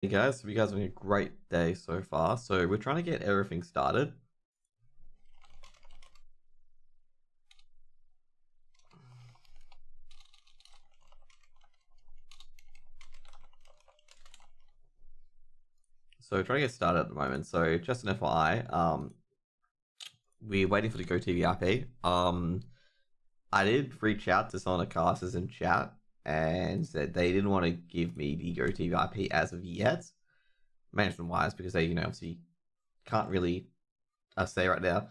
Hey guys, hope you guys are having a great day so far. So we're trying to get everything started. So trying to get started at the moment. So just an FYI, we're waiting for the GoTV IP. I did reach out to some of the casters in chat and said they didn't want to give me the GoTV IP as of yet. Management wise, because they, obviously can't really, I say right now,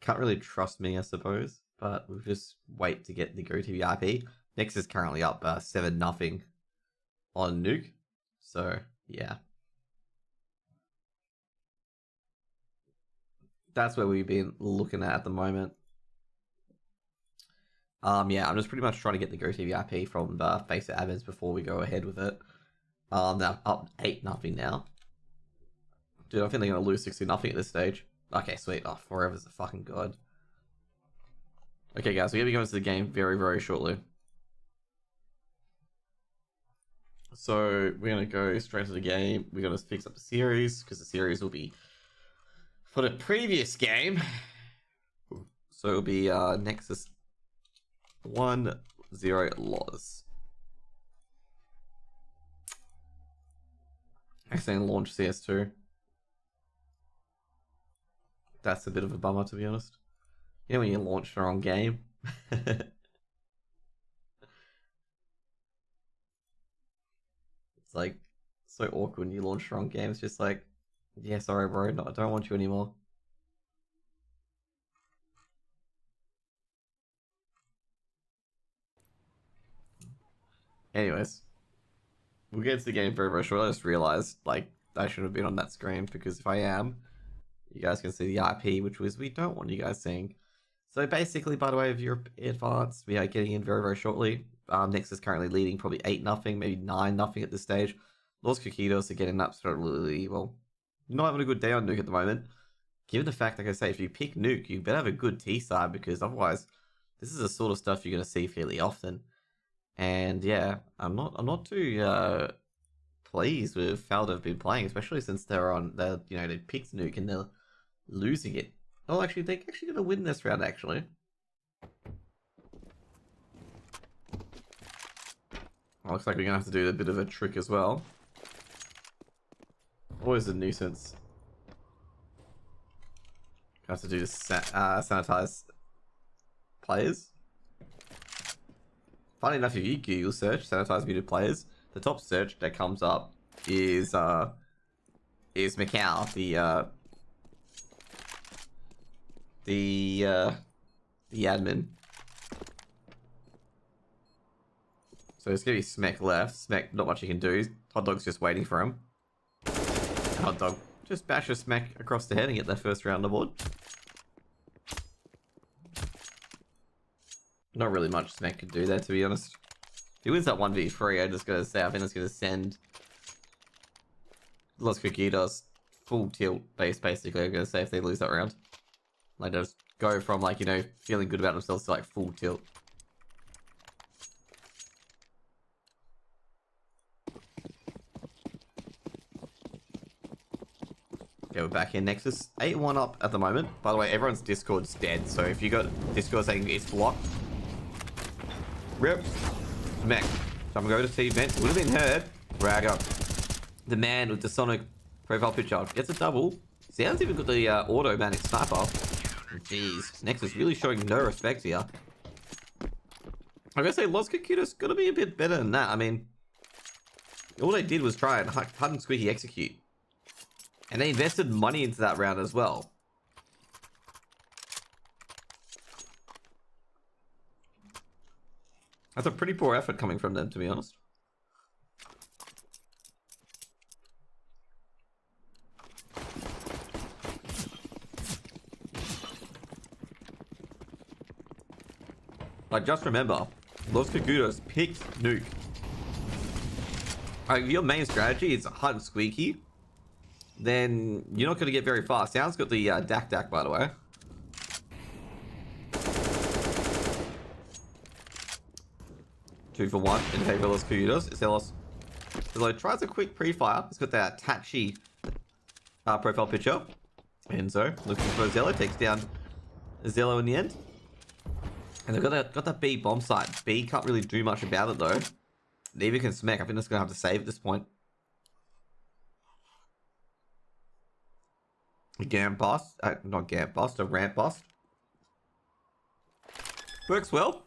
can't really trust me, I suppose. But we'll just wait to get the GoTV IP. Nexus is currently up 7-0 on Nuke. So, yeah. That's where we've been looking at the moment. Yeah, I'm just pretty much trying to get the GoTV IP from the face of admins before we go ahead with it. They're up 8-0 now. Dude, I think they're going to lose 60-0 at this stage. Okay, sweet. Oh, forever's a fucking god. Okay, guys, we're going to be going to the game very, very shortly. So, we're going to go straight to the game. We're going to fix up the series, because the series will be for the previous game. So, it'll be Nexus 1-0 loss. Accidentally launch CS2. That's a bit of a bummer, to be honest. You know when you launch the wrong game? It's like so awkward when you launch the wrong game. It's just like, yeah, sorry, bro, no, I don't want you anymore. Anyways, we'll get to the game very, very short. I just realized, like, I should have been on that screen, because if I am, you guys can see the IP, which was we don't want you guys seeing. So basically, by the way, if you're advanced, we are getting in very, very shortly. Nexus is currently leading probably 8-0, maybe 9-0 at this stage. Los Kogutos are getting absolutely, well, not having a good day on Nuke at the moment. Given the fact, like I say, if you pick Nuke, you better have a good T side, because otherwise, this is the sort of stuff you're going to see fairly often. And yeah, I'm not too pleased with how they've been playing, especially since they picked Nuke and they're losing it. Oh, actually, they're actually going to win this round, actually. Oh, looks like we're going to have to do a bit of a trick as well. Always a nuisance. Have to do this sanitize players. Funny enough, if you Google search sanitize muted players, the top search that comes up is Macau, the admin. So it's gonna be Smack left. Smack, not much you can do. Hot Dog's just waiting for him. Hot Dog just bashes Smack across the head and get their first round on the board. Not really much Smack could do there, to be honest. If he wins that 1v3, I just gotta say, I think it's gonna send Los Kogutos full tilt base, basically. I'm gonna say, if they lose that round. Like, just go from, like, feeling good about themselves to, like, full tilt. Okay, we're back in Nexus. 8-1 up at the moment. By the way, everyone's Discord's dead, so if you got Discord saying it's blocked, rip, Smack. So I'm going to see event. Would have been heard. Ragger. The man with the Sonic profile picture gets a double. Sounds even got the automatic sniper. Jeez, Nexus really showing no respect here. I'm gonna say Los Kogutos gotta be a bit better than that. I mean, all they did was try and hut and squeaky execute. And they invested money into that round as well. That's a pretty poor effort coming from them, to be honest. Like, just remember, Los Kogutos picked Nuke. Like, your main strategy is hut and squeaky, then you're not going to get very far. Sound's got the Dak, by the way. Two for one in favor of Los Kogutos. It's Elos Zelo tries a quick pre-fire. He's got that tatchy profile picture. Enzo looking for Zelo, takes down Zelo in the end. And they've got that B bomb site. B can't really do much about it though. Neither can Smack. I think that's going to have to save at this point. A Gam bust. Not Gam bust, a ramp bust. Works well.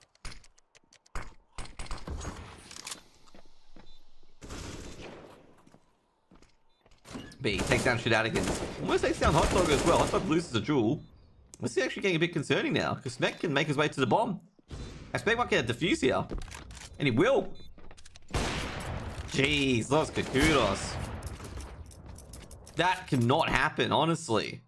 B takes down Shenanigans. Almost takes down Hot Dog as well. Hot Dog loses a duel. This is actually getting a bit concerning now, because Smek can make his way to the bomb. And Smek might get a defuse here. And he will. Jeez, those Kogutos. That cannot happen, honestly.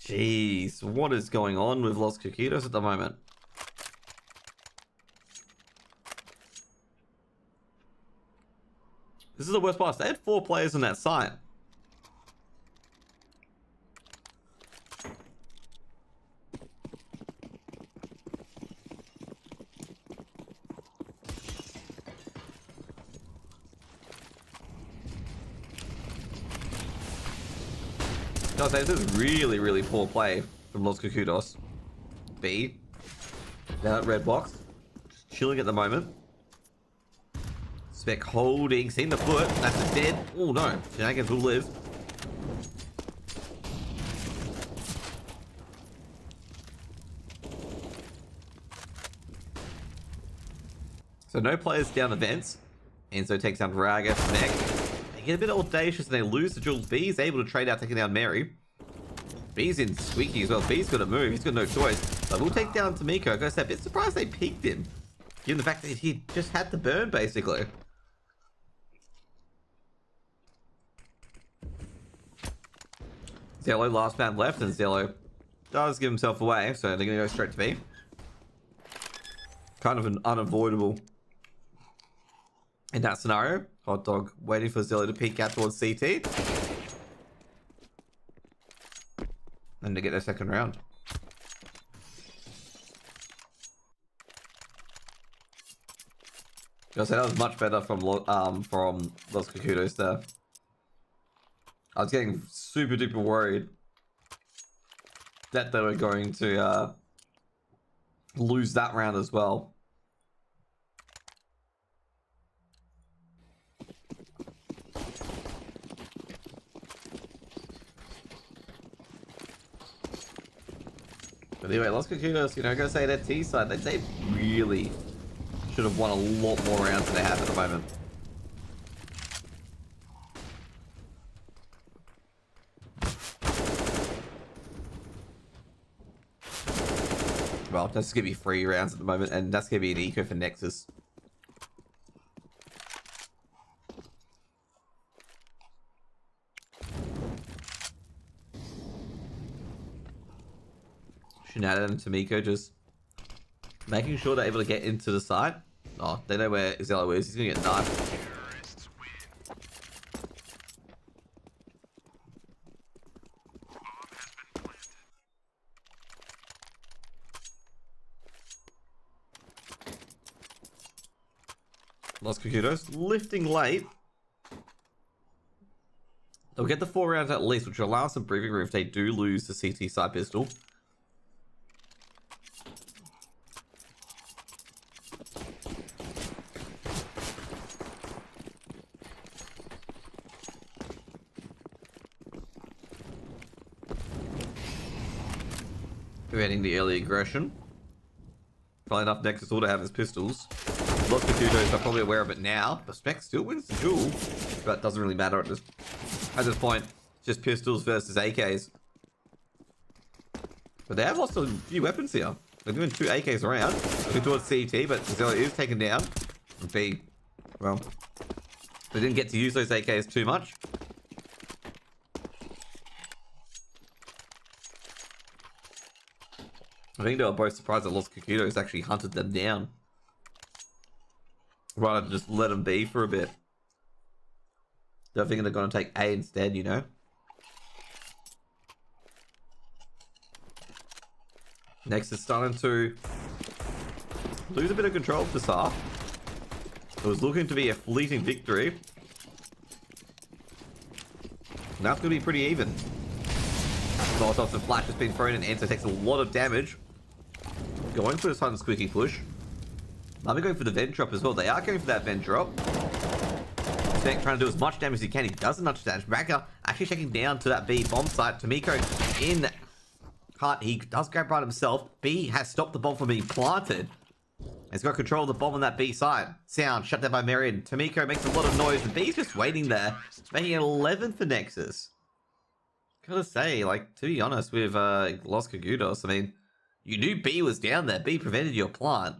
Jeez, what is going on with Los Kogutos at the moment? This is the worst part. They had 4 players on that site. This is really, really poor play from Los Kogutos. B. Down at red box. Just chilling at the moment. Spec holding. Seeing the foot. That's a dead. Oh no. Shenanigans will live. So no players down the vents. Enzo takes down Raga. Spec. They get a bit audacious and they lose the duels. B is able to trade out, taking down Mary. B's in squeaky as well. B's got to move. He's got no choice. But we'll take down Tamiko. I'm a bit surprised they peeked him, given the fact that he just had the burn, basically. Zelo, last man left, and Zelo does give himself away, so they're going to go straight to B. Kind of an unavoidable in that scenario. Hot Dog waiting for Zelo to peek out towards CT. And to get their second round. I say that was much better from Los Kogutos there. I was getting super duper worried that they were going to lose that round as well. But anyway, Los Kogutos, you know, gotta say that T side, they really should have won a lot more rounds than they have at the moment. Well, that's gonna be 3 rounds at the moment, and that's gonna be an eco for Nexus. Shenanigans and Tamiko just making sure they're able to get into the site. Oh, they know where Zelo is. He's gonna get knifed. Los Kogutos lifting late. They'll get the 4 rounds at least, which will allow some breathing room if they do lose the CT side pistol. Preventing the early aggression. Probably enough Nexus all to have his pistols. Los Kogutos are probably aware of it now, but Spec still wins the duel. But it doesn't really matter at this point. It's just pistols versus AKs. But they have lost a few weapons here. They're doing 2 AKs around. Looking towards CT, but Zelo is taken down. And B, well, they didn't get to use those AKs too much. I think they were both surprised that Los Kogutos actually hunted them down, rather than just let them be for a bit. They're thinking they're going to take A instead, you know. Next is starting to lose a bit of control of the SAR. It was looking to be a fleeting victory. Now it's going to be pretty even. Kogutos and Flash has been thrown and Enter takes a lot of damage. Going for the sudden squeaky push. Now they're going for the vent drop as well. They are going for that vent drop. Spec trying to do as much damage as he can. He doesn't much damage. Raga actually checking down to that B bomb site. Tomiko in Hut. He does grab right himself. B has stopped the bomb from being planted. He's got control of the bomb on that B side. Sound shut down by Marion. Tomiko makes a lot of noise. And B's just waiting there. Making an 11 for Nexus. Gotta say, like, to be honest with Los Kogutos, I mean, you knew B was down there. B prevented your plant.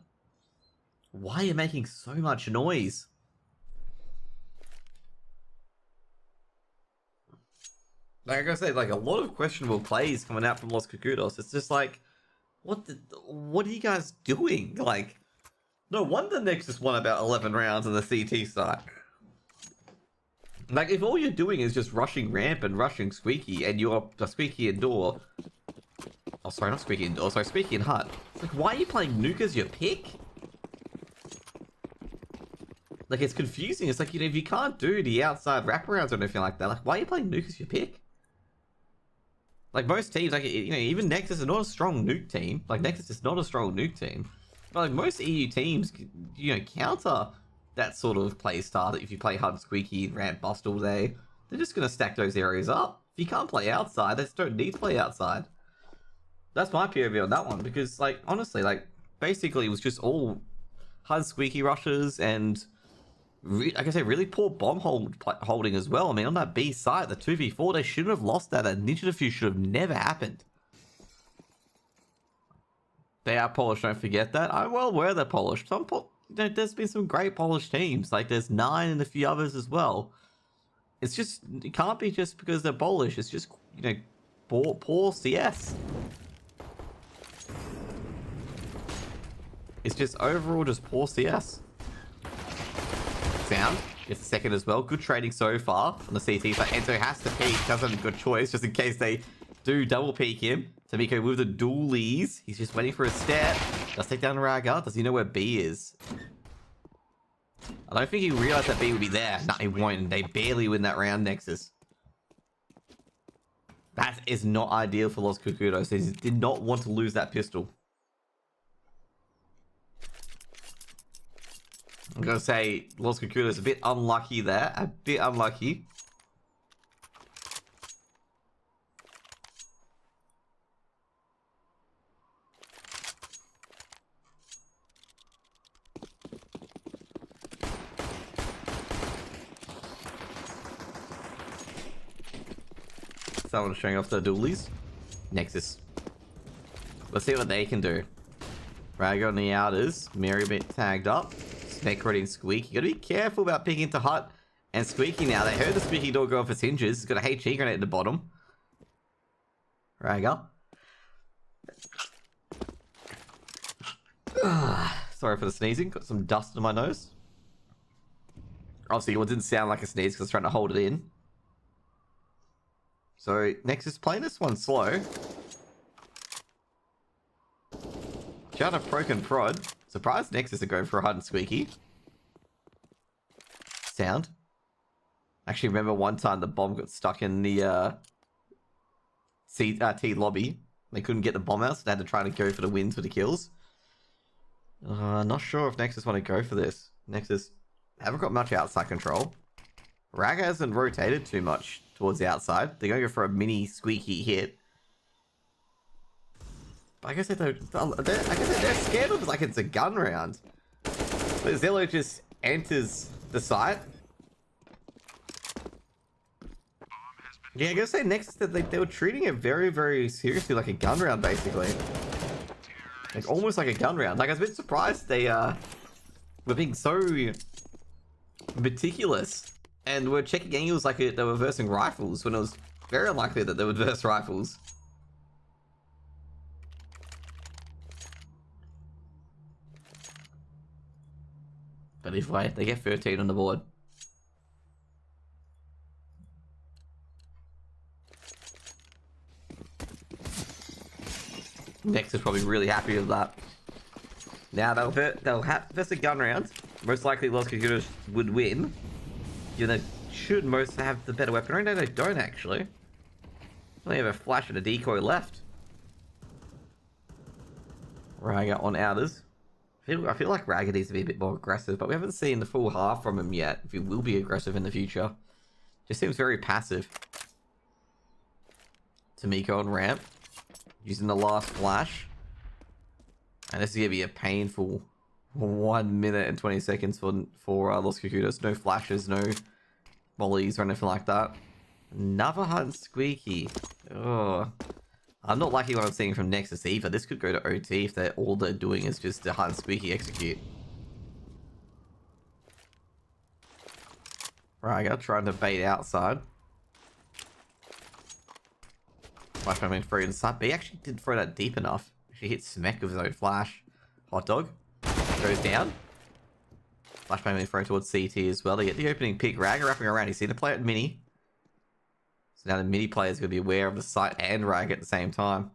Why are you making so much noise? Like I said, like, a lot of questionable plays coming out from Los Kogutos. It's just like, what are you guys doing? Like, no wonder Nexus won about 11 rounds on the CT side. Like, if all you're doing is just rushing ramp and rushing Squeaky, and you're Squeaky indoor... Oh, sorry, not Squeaky indoor, sorry, Squeaky in Hut. It's like, why are you playing Nuke as your pick? Like, it's confusing. It's like, you know, if you can't do the outside wraparounds or anything like that, like, why are you playing Nuke as your pick? Like, most teams, like, you know, even Nexus is not a strong Nuke team. Like, Nexus is not a strong Nuke team. But, like, most EU teams, you know, counter that sort of play style. If you play Hard Squeaky and ramp bust all day, they're just going to stack those areas up. If you can't play outside, they just don't need to play outside. That's my POV on that one, because, like, honestly, like, basically it was just all Hard Squeaky rushes and, like I say, really poor bomb holding as well. I mean, on that B site, the 2v4, they shouldn't have lost that. A Ninja Defuse should have never happened. They are Polish, don't forget that. I'm well aware they're Polish. There's been some great Polish teams. Like, there's 9 and a few others as well. It's just, it can't be just because they're Polish. It's just, you know, poor CS. It's just overall just poor CS. Sound gets a second as well. Good trading so far on the CT side. Enzo has to peek. Doesn't have a good choice just in case they do double peek him. Tomiko with the dualies. He's just waiting for a step. Does take down Raga. Does he know where B is? I don't think he realized that B would be there. No, he won't. They barely win that round, Nexus. That is not ideal for Los Kogutos. He did not want to lose that pistol. I'm going to say Los Kogutos a bit unlucky there. A bit unlucky. Someone showing off the dualies. Nexus. Let's see what they can do. Rago on the outers. Mary bit tagged up. Snake ready and Squeaky. You gotta be careful about picking into Hut and Squeaky now. They heard the Squeaky door go off its hinges. It's got a HE grenade at the bottom. Rago. Sorry for the sneezing. Got some dust in my nose. Obviously, it didn't sound like a sneeze because I was trying to hold it in. So, Nexus playing this one slow. Shot a broken prod. Surprised Nexus are going for a Hard and Squeaky. Sound. Actually, remember one time the bomb got stuck in the T lobby. They couldn't get the bomb out, so they had to try to go for the wins for the kills. Not sure if Nexus want to go for this. Nexus haven't got much outside control. Raga hasn't rotated too much towards the outside. They're going to go for a mini Squeaky hit. But like I said, they're scared of it like it's a gun round. But Zillow just enters the site. Yeah, I gotta say Nexus that they were treating it very, very seriously, like a gun round, basically. Like almost like a gun round. Like I was a bit surprised they were being so meticulous and were checking angles like they were versing rifles when it was very unlikely that they would verse rifles. But either way, they get 13 on the board. Next is probably really happy with that. Now they'll have that's a gun round. Most likely Los Kogutos would win. You know, should most have the better weaponry. No, they don't actually. They have a flash and a decoy left. Raga on outers. I feel like Raga needs to be a bit more aggressive, but we haven't seen the full half from him yet. If he will be aggressive in the future. Just seems very passive. Tamiko on ramp. Using the last flash. And this is going to be a painful 1 minute and 20 seconds for Los Kogutos. No flashes, no mollies or anything like that. Another hunt squeaky. Oh, I'm not liking what I'm seeing from Nexus either. This could go to OT if all they're doing is just to hunt squeaky execute. Raga trying to bait outside. Flashbang being thrown inside, but he actually didn't throw that deep enough. He hit smack with his own flash. Hot dog goes down. Flashbang being thrown towards CT as well. They get the opening pick. Raga wrapping around. He's seen the play at mini. So now the mini player is going to be aware of the site and Raga at the same time.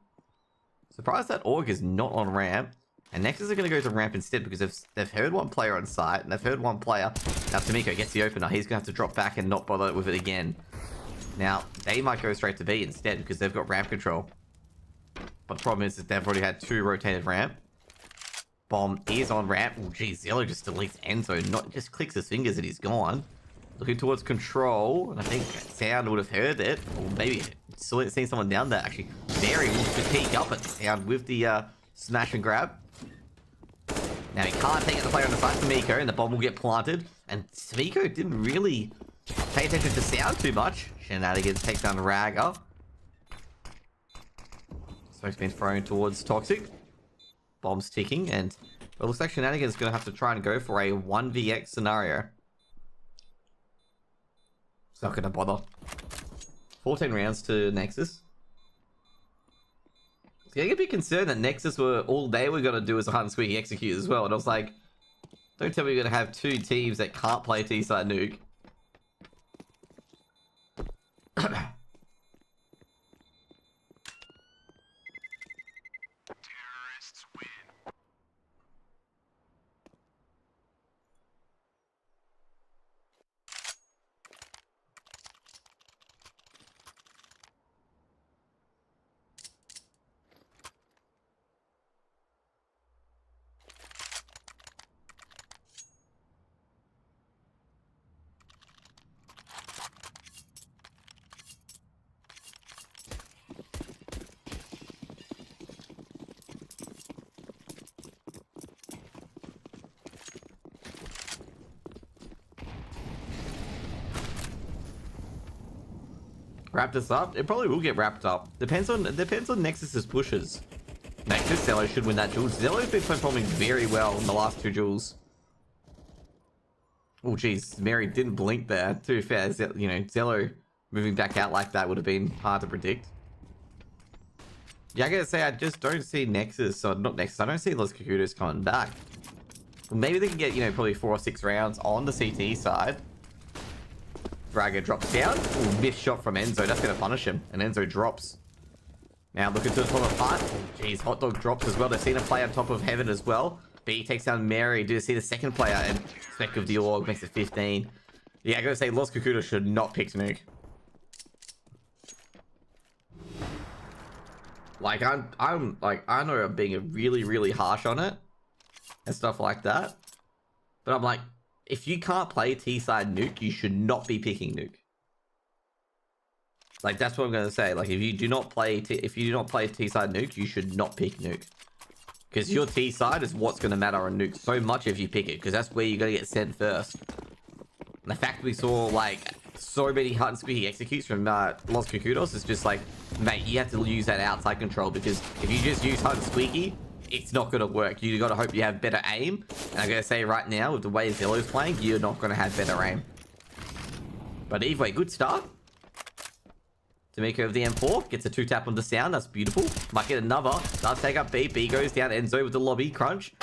Surprised that Org is not on ramp. And Nexus are going to go to ramp instead because they've heard one player on site and they've heard one player. Now Tamiko gets the opener. He's going to have to drop back and not bother with it again. Now, they might go straight to B instead because they've got ramp control. But the problem is that they've already had 2 rotated ramp. Bomb is on ramp. Oh, geez, Zelo just deletes Enzo. Not just clicks his fingers and he's gone. Looking towards control. And I think Sound would have heard it. Or maybe seen someone down there, actually. Mary will fatigue up at Sound with the smash and grab. Now, he can't take out the player on the side, Tamiko, and the bomb will get planted. And Tamiko didn't really pay attention to Sound too much. Shenanigans takes down Raga. Smoke's been thrown towards Toxic. Bomb's ticking, and it looks like Shenanigans is going to have to try and go for a 1vx scenario. It's not going to bother. 14 rounds to Nexus. It's getting a bit concerned that Nexus were all they were going to do is a hunt and squeaky execute as well, and I was like, don't tell me you're going to have 2 teams that can't play T-side Nuke. Wrap this up? It probably will get wrapped up. Depends on Nexus's pushes. Nexus, Zelo should win that duel. Zelo's been performing very well in the last 2 duels. Oh jeez, Mary didn't blink there. To be fair, you know, Zelo moving back out like that would have been hard to predict. Yeah, I gotta say, I just don't see Nexus, or not Nexus, I don't see Los Kogutos coming back. Well, maybe they can get, you know, probably 4 or 6 rounds on the CT side. Raga drops down. Ooh, missed shot from Enzo. That's going to punish him. And Enzo drops. Now looking to the top of Hut. Oh, jeez, Hot Dog drops as well. They've seen a play on top of Heaven as well. B takes down Mary. Do you see the second player? And Spec of the Org makes it 15. Yeah, I gotta say, Los Kogutos should not pick Nuke. Like, I'm like, I know I'm being really, really harsh on it. And stuff like that. But I'm like, if you can't play T-side Nuke, you should not be picking Nuke. Like, that's what I'm gonna say. Like, if you do not play T-side Nuke, you should not pick Nuke. Because your T-side is what's gonna matter on Nuke so much if you pick it, because that's where you're gonna get sent first. And the fact we saw, like, so many hunt and squeaky executes from Los Kogutos is just like, mate, you have to use that outside control, because if you just use hunt and squeaky, it's not going to work. You got to hope you have better aim. And I'm going to say right now, with the way Zelo's playing, you're not going to have better aim. But either way, good start. Tamiko of the M4 gets a 2-tap on the Sound. That's beautiful. Might get another. Does take up B. B goes down Enzo with the lobby crunch.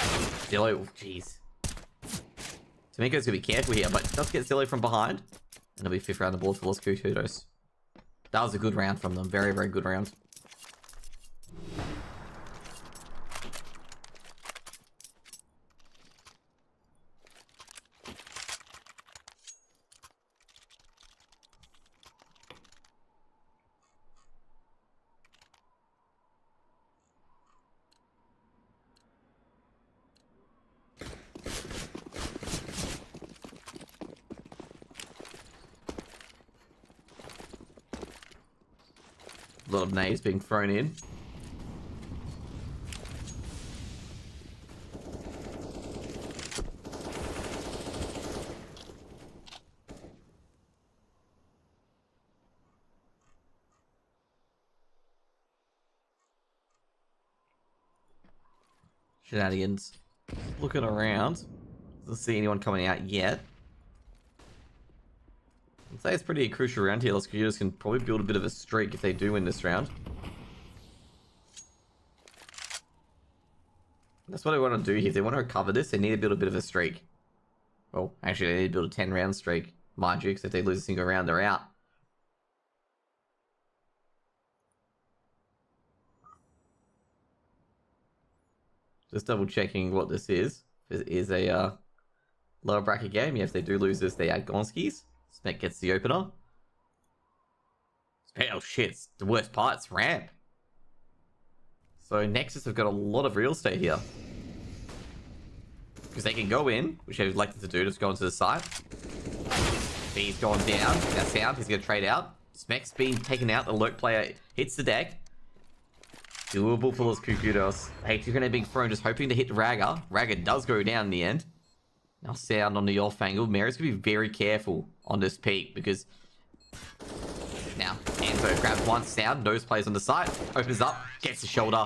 Zelo, oh, jeez. Tamiko's going to be careful here, but does get Zelo from behind. And it'll be 5th round of the board for Los Kogutos. That was a good round from them. Very, very good round. A lot of nades being thrown in. Shenanigans. Looking around. Doesn't see anyone coming out yet. I'd say it's pretty crucial round here. Los Kogutos can probably build a bit of a streak if they do win this round. That's what they want to do here. If they want to recover this, they need to build a bit of a streak. Well, actually, they need to build a 10-round streak, mind you, because if they lose a single round, they're out. Just double checking what this is. It is a lower bracket game. Yes, they do lose this. They add Gonskis. Smek gets the opener. Oh shit, it's the worst part. It's ramp. So Nexus have got a lot of real estate here. Because they can go in, which they've elected to do, just go into the site. B's gone down. That sound, he's going to trade out. Smek's been taken out. The lurk player hits the deck. Doable for those Kogutos. Hey, two grenade being thrown, just hoping to hit Ragga. Ragga does go down in the end. Now sound on the off angle. Mary's going to be very careful on this peak because now Anzo grabs one sound, nose plays on the side, opens up, gets the shoulder,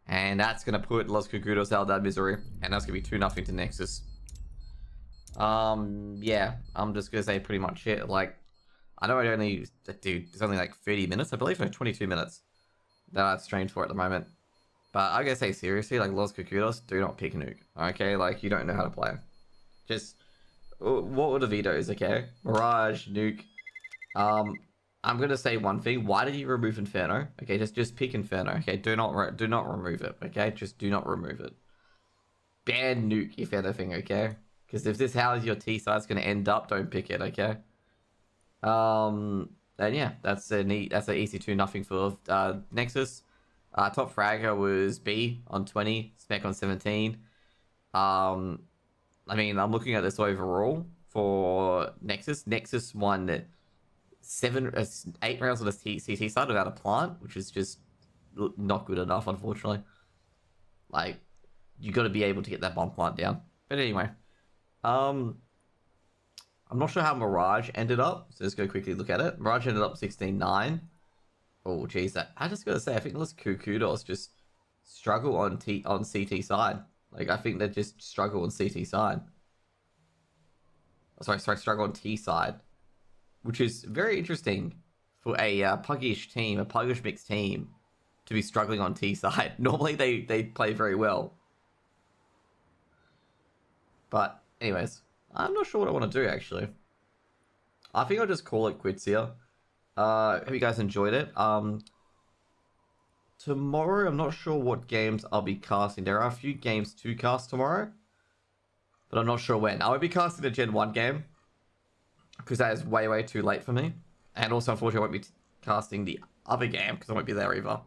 and that's going to put Los Kogutos out of that misery. And that's going to be 2-0 to Nexus. Yeah, I'm just going to say pretty much it. Like, I know it's only like 30 minutes, I believe, no, 22 minutes. That I've streamed for at the moment. But I gotta say seriously, like Los Kogutos, do not pick Nuke. Okay, like you don't know how to play. Just what were the vetoes? Okay, Mirage, Nuke. I'm gonna say one thing. Why did you remove Inferno? Okay, just pick Inferno. Okay, do not remove it. Okay, just do not remove it. Ban Nuke if anything. Okay, because if this is how your T side's gonna end up, don't pick it. Okay. And yeah, that's an easy 2-0 for Nexus. Top fragger was B on 20, Smek on 17. I mean, I'm looking at this overall for Nexus. Nexus won 8 rounds on the CT side without a plant, which is just not good enough, unfortunately. Like, you got to be able to get that bomb plant down. But anyway, I'm not sure how Mirage ended up, so let's go quickly look at it. Mirage ended up 16-9. Oh, geez, I just gotta say, I think Los Kogutos just struggle on CT side. Like, I think they just struggle on CT side. Sorry, struggle on T side, which is very interesting for a puggish mixed team, to be struggling on T side. Normally, they play very well. But, anyways. I'm not sure what I want to do, actually. I think I'll just call it quits here. Hope you guys enjoyed it. Tomorrow, I'm not sure what games I'll be casting. There are a few games to cast tomorrow, but I'm not sure when. I won't be casting the Gen 1 game, because that is way, way too late for me. And also, unfortunately, I won't be casting the other game, because I won't be there either.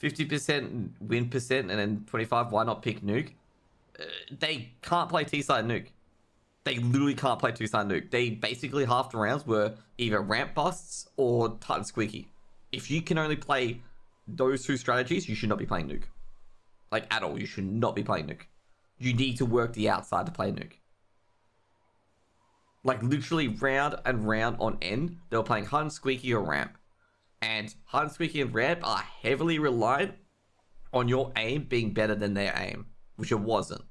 50% win percent, and then 25, why not pick Nuke? They can't play T-side Nuke. They literally can't play T-side Nuke. They basically half the rounds were either ramp busts or tight and squeaky. If you can only play those two strategies, you should not be playing Nuke. Like, at all. You should not be playing Nuke. You need to work the outside to play Nuke. Like, literally round and round on end, they were playing hard and squeaky or ramp. And hard and squeaky and ramp are heavily reliant on your aim being better than their aim, which it wasn't.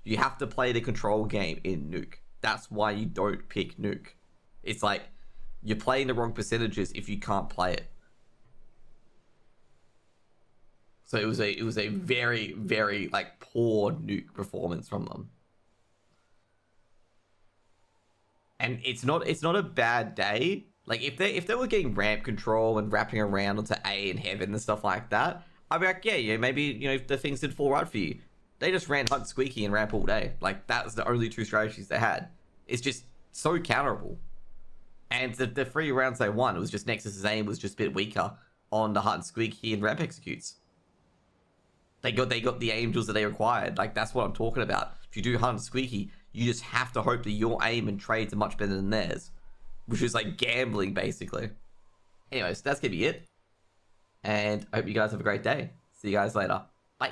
You have to play the control game in Nuke. That's why you don't pick Nuke. It's like, you're playing the wrong percentages if you can't play it. So it was a very, very, like, poor Nuke performance from them. And it's not a bad day. Like, if they were getting ramp control and wrapping around onto A and heaven and stuff like that, I'd be like, yeah, maybe, the things did fall right for you. They just ran Hunt Squeaky and ramp all day. Like, that was the only two strategies they had. It's just so counterable. And the 3 rounds they won, it was just Nexus's aim was just a bit weaker on the Hunt Squeaky and ramp executes. They got the angels that they required. Like, that's what I'm talking about. If you do Hunt Squeaky, you just have to hope that your aim and trades are much better than theirs. Which is like gambling, basically. Anyways, that's gonna be it. And I hope you guys have a great day. See you guys later. Bye.